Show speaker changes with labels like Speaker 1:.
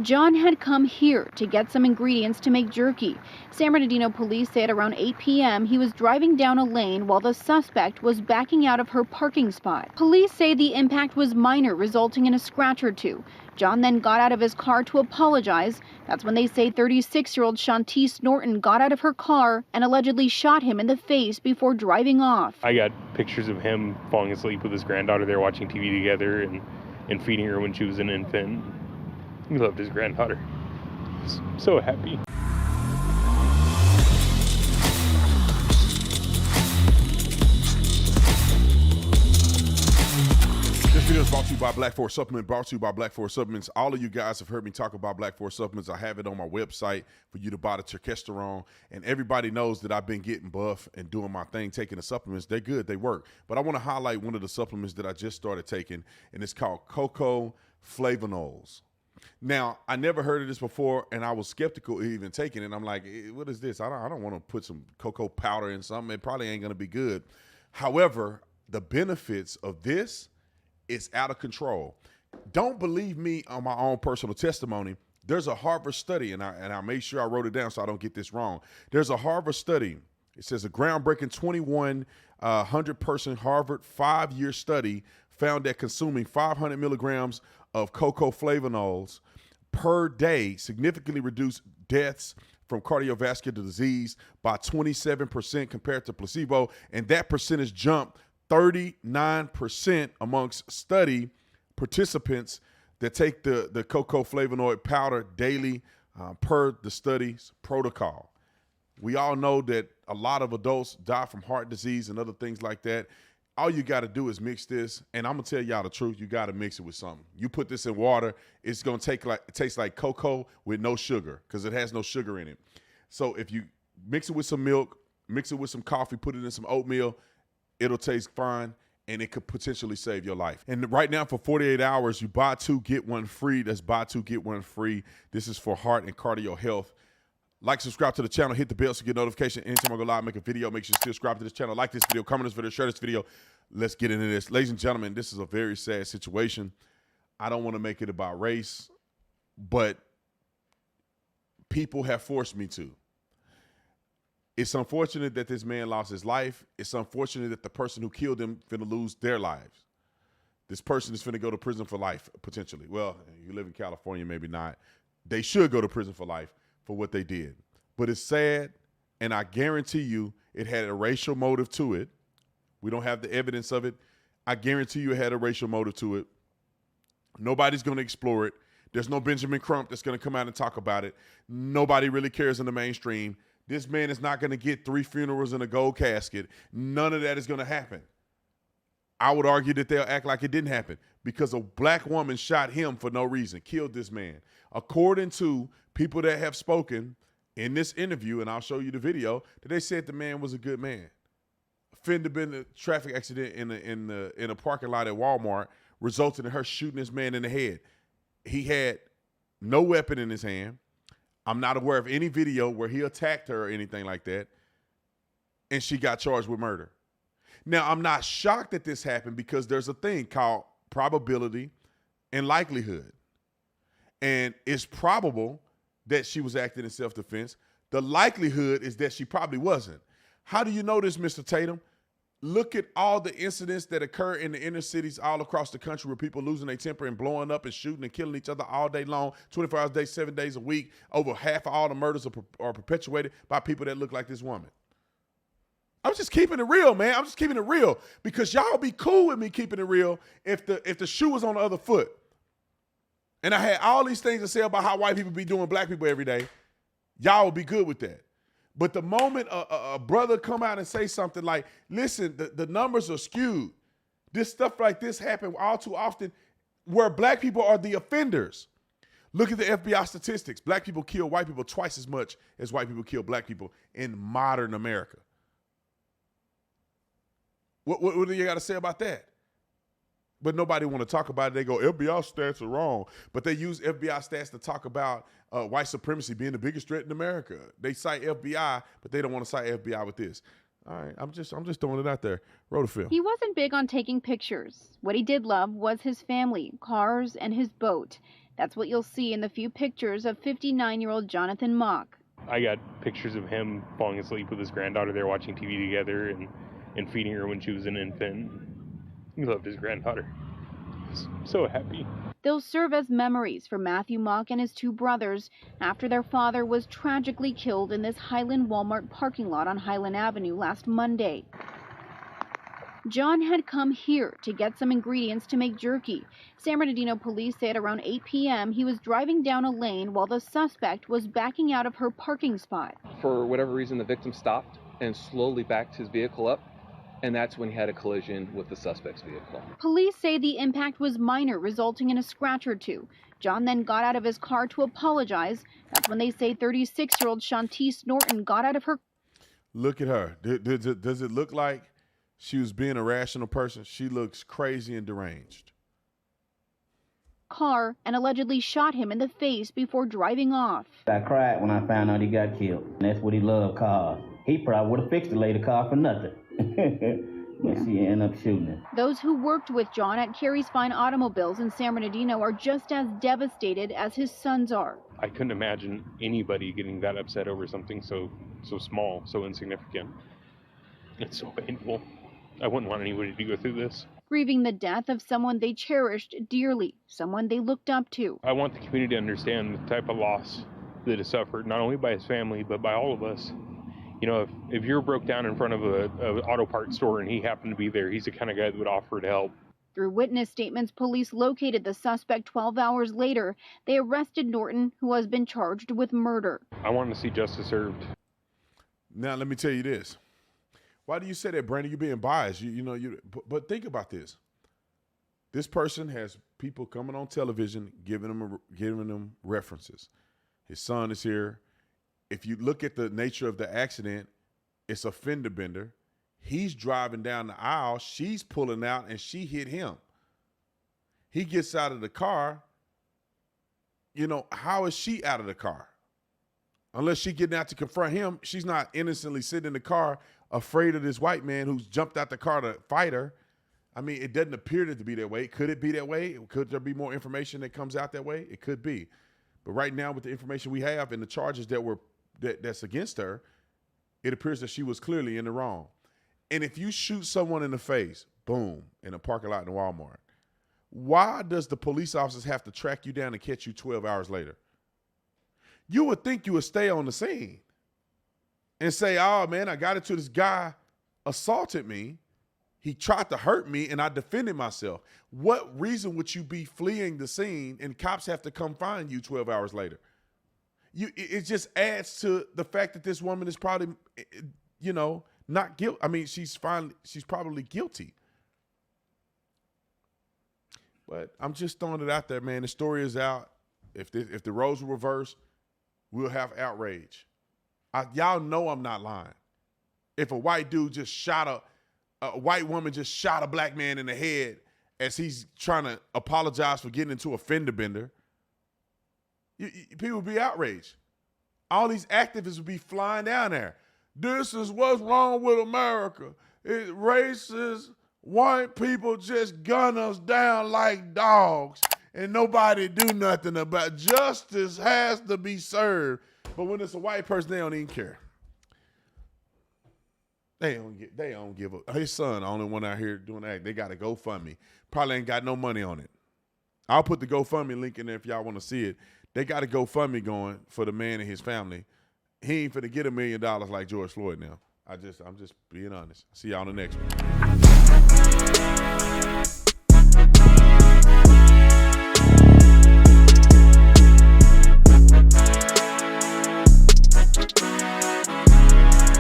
Speaker 1: John had come here to get some ingredients to make jerky. San Bernardino police say at around 8 p.m. he was driving down a lane while the suspect was backing out of her parking spot. Police say the impact was minor, resulting in a scratch or two. John then got out of his car to apologize. That's when they say 36-year-old Shantice Norton got out of her car and allegedly shot him in the face before driving off.
Speaker 2: I got pictures of him falling asleep with his granddaughter there watching TV together and feeding her when she was an infant. He loved his granddaughter. He was so happy.
Speaker 3: This video is brought to you by Black Force Supplement, brought to you by Black Force Supplements. All of you guys have heard me talk about Black Force Supplements. I have it on my website for you to buy the testosterone. And everybody knows that I've been getting buff and doing my thing, taking the supplements. They're good, they work. But I want to highlight one of the supplements that I just started taking, and it's called cocoa flavonols. Now, I never heard of this before, and I was skeptical of even taking it. I'm like, what is this? I don't want to put some cocoa powder in something. It probably ain't going to be good. However, the benefits of this, it's out of control. Don't believe me on my own personal testimony. There's a Harvard study, and I made sure I wrote it down so I don't get this wrong. There's a Harvard study. It says a groundbreaking 2,100-person Harvard 5-year study found that consuming 500 milligrams of cocoa flavonols per day significantly reduced deaths from cardiovascular disease by 27% compared to placebo, and that percentage jumped 39% amongst study participants that take the cocoa flavonoid powder daily per the study's protocol. We all know that a lot of adults die from heart disease and other things like that. All you got to do is mix this, and I'm going to tell y'all the truth. You got to mix it with something. You put this in water, it's going to taste like cocoa with no sugar because it has no sugar in it. So if you mix it with some milk, mix it with some coffee, put it in some oatmeal, it'll taste fine, and it could potentially save your life. And right now for 48 hours, you buy two, get one free. That's buy two, get one free. This is for heart and cardio health. Like, subscribe to the channel, hit the bell so you get notification. Anytime I go live, make a video, make sure you still subscribe to this channel. Like this video, comment this video, share this video. Let's get into this. Ladies and gentlemen, this is a very sad situation. I don't want to make it about race, but people have forced me to. It's unfortunate that this man lost his life. It's unfortunate that the person who killed him finna lose their lives. This person is finna go to prison for life, potentially. Well, you live in California, maybe not. They should go to prison for life for what they did. But it's sad, and I guarantee you it had a racial motive to it. We don't have the evidence of it. I guarantee you it had a racial motive to it. Nobody's going to explore it. There's no Benjamin Crump that's going to come out and talk about it. Nobody really cares in the mainstream. This man is not going to get 3 funerals and a gold casket. None of that is going to happen. I would argue that they'll act like it didn't happen because a black woman shot him for no reason, killed this man. According to people that have spoken in this interview, and I'll show you the video, that they said the man was a good man. Fender been in a traffic accident in a parking lot at Walmart, resulted in her shooting this man in the head. He had no weapon in his hand. I'm not aware of any video where he attacked her or anything like that, and she got charged with murder. Now, I'm not shocked that this happened because there's a thing called probability and likelihood. And it's probable that she was acting in self-defense. The likelihood is that she probably wasn't. How do you know this, Mr. Tatum? Look at all the incidents that occur in the inner cities all across the country where people losing their temper and blowing up and shooting and killing each other all day long, 24 hours a day, 7 days a week. Over half of all the murders are perpetuated by people that look like this woman. I'm just keeping it real, man. I'm just keeping it real because y'all be cool with me keeping it real if the shoe was on the other foot. And I had all these things to say about how white people be doing black people every day. Y'all would be good with that. But the moment a brother come out and say something like, listen, the numbers are skewed. This stuff like this happen all too often where black people are the offenders. Look at the FBI statistics. Black people kill white people twice as much as white people kill black people in modern America. What do you got to say about that? But nobody want to talk about it. They go, FBI stats are wrong. But they use FBI stats to talk about white supremacy being the biggest threat in America. They cite FBI, but they don't want to cite FBI with this. All right, I'm just throwing it out there. Rhoda.
Speaker 1: He wasn't big on taking pictures. What he did love was his family, cars, and his boat. That's what you'll see in the few pictures of 59-year-old Jonathan Mock.
Speaker 2: I got pictures of him falling asleep with his granddaughter there watching TV together and feeding her when she was an infant. He loved his granddaughter. He was so happy.
Speaker 1: They'll serve as memories for Matthew Mock and his two brothers after their father was tragically killed in this Highland Walmart parking lot on Highland Avenue last Monday. John had come here to get some ingredients to make jerky. San Bernardino police say at around 8 p.m. he was driving down a lane while the suspect was backing out of her parking spot.
Speaker 4: For whatever reason, the victim stopped and slowly backed his vehicle up, and that's when he had a collision with the suspect's vehicle.
Speaker 1: Police say the impact was minor, resulting in a scratch or two. John then got out of his car to apologize. That's when they say 36-year-old Shantice Norton got out of her.
Speaker 3: Look at her. Does it look like she was being a rational person? She looks crazy and deranged.
Speaker 1: Car and allegedly shot him in the face before driving off.
Speaker 5: I cried when I found out he got killed. That's what he loved, cars. He probably would have fixed the lady car for nothing. But she ended up shooting him.
Speaker 1: Those who worked with John at Carey's Fine Automobiles in San Bernardino are just as devastated as his sons are.
Speaker 2: I couldn't imagine anybody getting that upset over something so small, so insignificant. It's so painful. I wouldn't want anybody to go through this.
Speaker 1: Grieving the death of someone they cherished dearly, someone they looked up to.
Speaker 2: I want the community to understand the type of loss that is suffered, not only by his family, but by all of us. You know, if you're broke down in front of an auto parts store and he happened to be there, he's the kind of guy that would offer to help.
Speaker 1: Through witness statements, police located the suspect 12 hours later. They arrested Norton, who has been charged with murder.
Speaker 2: I want to see justice served.
Speaker 3: Now, let me tell you this. Why do you say that, Brandon? You're being biased. But think about this. This person has people coming on television giving them references. His son is here. If you look at the nature of the accident, it's a fender bender. He's driving down the aisle. She's pulling out, and she hit him. He gets out of the car. You know, how is she out of the car? Unless she's getting out to confront him, she's not innocently sitting in the car afraid of this white man who's jumped out the car to fight her. I mean, it doesn't appear to be that way. Could it be that way? Could there be more information that comes out that way? It could be. But right now, with the information we have and the charges that's against her, it appears that she was clearly in the wrong. And if you shoot someone in the face, boom, in a parking lot in Walmart, why does the police officers have to track you down and catch you 12 hours later? You would think you would stay on the scene and say, oh, man, I got into this guy assaulted me. He tried to hurt me, and I defended myself. What reason would you be fleeing the scene and cops have to come find you 12 hours later? It just adds to the fact that this woman is probably, not guilty. I mean, she's probably guilty. But I'm just throwing it out there, man. The story is out. If the roles were reversed, we'll have outrage. Y'all know I'm not lying. If a white dude just shot a white woman just shot a black man in the head as he's trying to apologize for getting into a fender bender, people would be outraged. All these activists would be flying down there. This is what's wrong with America. It's racist. White people just gun us down like dogs and nobody do nothing about it. Justice has to be served. But when it's a white person, they don't even care. They don't give a. His son, the only one out here doing that. They got a GoFundMe. Probably ain't got no money on it. I'll put the GoFundMe link in there if y'all want to see it. They got a GoFundMe going for the man and his family. He ain't finna get $1 million like George Floyd now. I'm just being honest. See y'all on the next one.